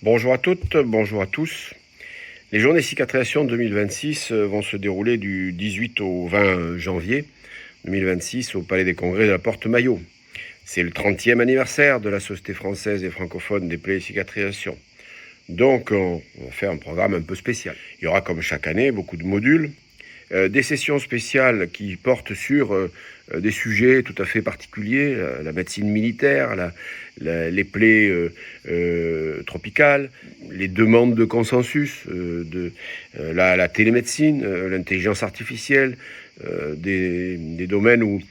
Bonjour à toutes, bonjour à tous. Les journées cicatrisation 2026 vont se dérouler du 18 au 20 janvier 2026 au Palais des Congrès de la Porte-Maillot. C'est le 30e anniversaire de la Société française et francophone des plaies et cicatrisations. Donc on va faire un programme un peu spécial. Il y aura comme chaque année beaucoup de modules, des sessions spéciales qui portent sur des sujets tout à fait particuliers, la médecine militaire, les plaies tropicales, les demandes de consensus, la télémédecine, l'intelligence artificielle, des domaines où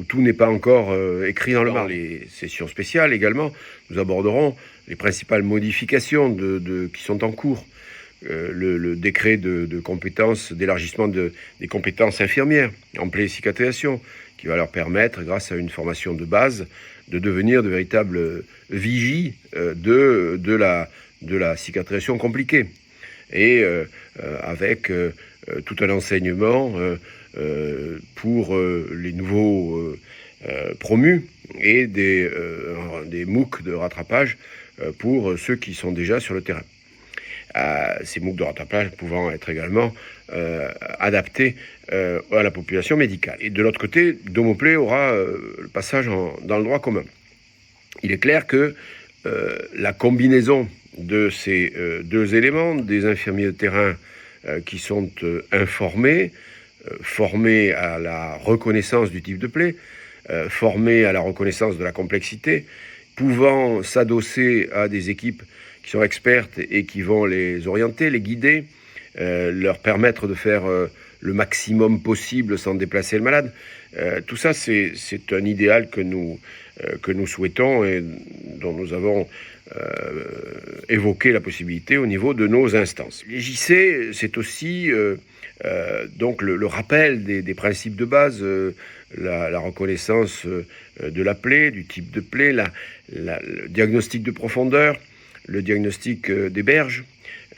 tout n'est pas encore écrit dans le marbre. Les sessions spéciales également, nous aborderons les principales modifications qui sont en cours. Le décret de compétences, d'élargissement des compétences infirmières en plaies et cicatrisation, qui va leur permettre, grâce à une formation de base, de devenir de véritables vigies de la cicatrisation compliquée. Et avec tout un enseignement pour les nouveaux promus et des MOOC de rattrapage pour ceux qui sont déjà sur le terrain. Ces MOOC de rattrapage pouvant être également adaptés à la population médicale. Et de l'autre côté, Domoplay aura le passage dans le droit commun. Il est clair que la combinaison de ces deux éléments, des infirmiers de terrain qui sont informés, formés à la reconnaissance du type de plaie, formés à la reconnaissance de la complexité, pouvant s'adosser à des équipes qui sont expertes et qui vont les orienter, les guider, leur permettre de faire le maximum possible sans déplacer le malade. Tout ça, c'est un idéal que nous souhaitons et dont nous avons évoqué la possibilité au niveau de nos instances. Les JC, c'est aussi donc le rappel des principes de base, la reconnaissance de la plaie, du type de plaie, le diagnostic de profondeur, le diagnostic des berges,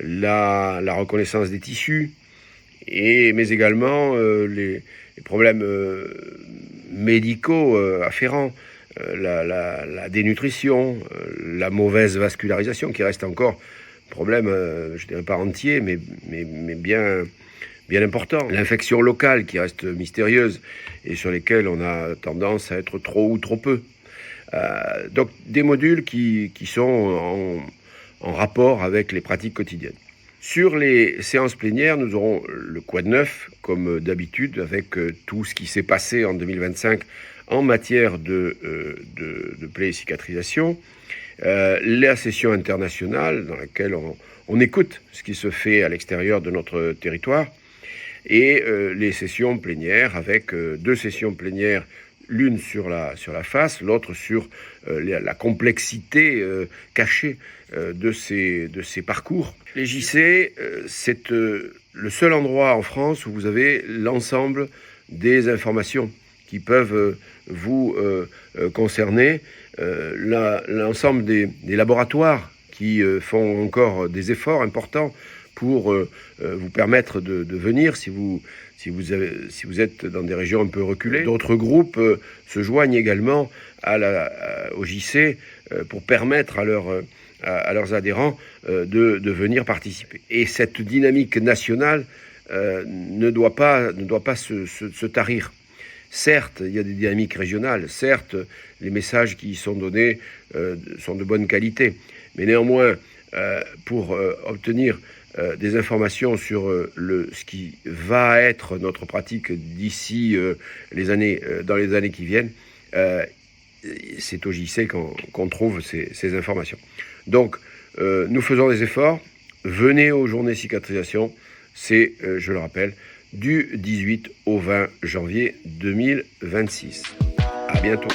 la reconnaissance des tissus, mais également les problèmes médicaux afférents, la dénutrition, la mauvaise vascularisation, qui reste encore un problème, je dirais pas entier, mais bien important. L'infection locale, qui reste mystérieuse et sur lesquelles on a tendance à être trop ou trop peu. Donc des modules qui sont en rapport avec les pratiques quotidiennes. Sur les séances plénières, nous aurons le quad 9, comme d'habitude, avec tout ce qui s'est passé en 2025 en matière de plaies et cicatrisation, la session internationale dans laquelle on écoute ce qui se fait à l'extérieur de notre territoire, et les sessions plénières avec deux sessions plénières, l'une sur la face, l'autre sur la complexité cachée de ces parcours. Les JC, c'est le seul endroit en France où vous avez l'ensemble des informations qui peuvent vous concerner, l'ensemble des laboratoires qui font encore des efforts importants pour vous permettre de venir si vous êtes dans des régions un peu reculées. D'autres groupes se joignent également au JC pour permettre à leurs adhérents de venir participer. Et cette dynamique nationale ne doit pas se tarir. Certes, il y a des dynamiques régionales, certes, les messages qui sont donnés sont de bonne qualité, mais néanmoins, pour obtenir des informations sur ce qui va être notre pratique d'ici dans les années qui viennent, c'est au JC qu'on trouve ces informations. Donc, nous faisons des efforts. Venez aux journées cicatrisation. C'est, je le rappelle, du 18 au 20 janvier 2026. À bientôt.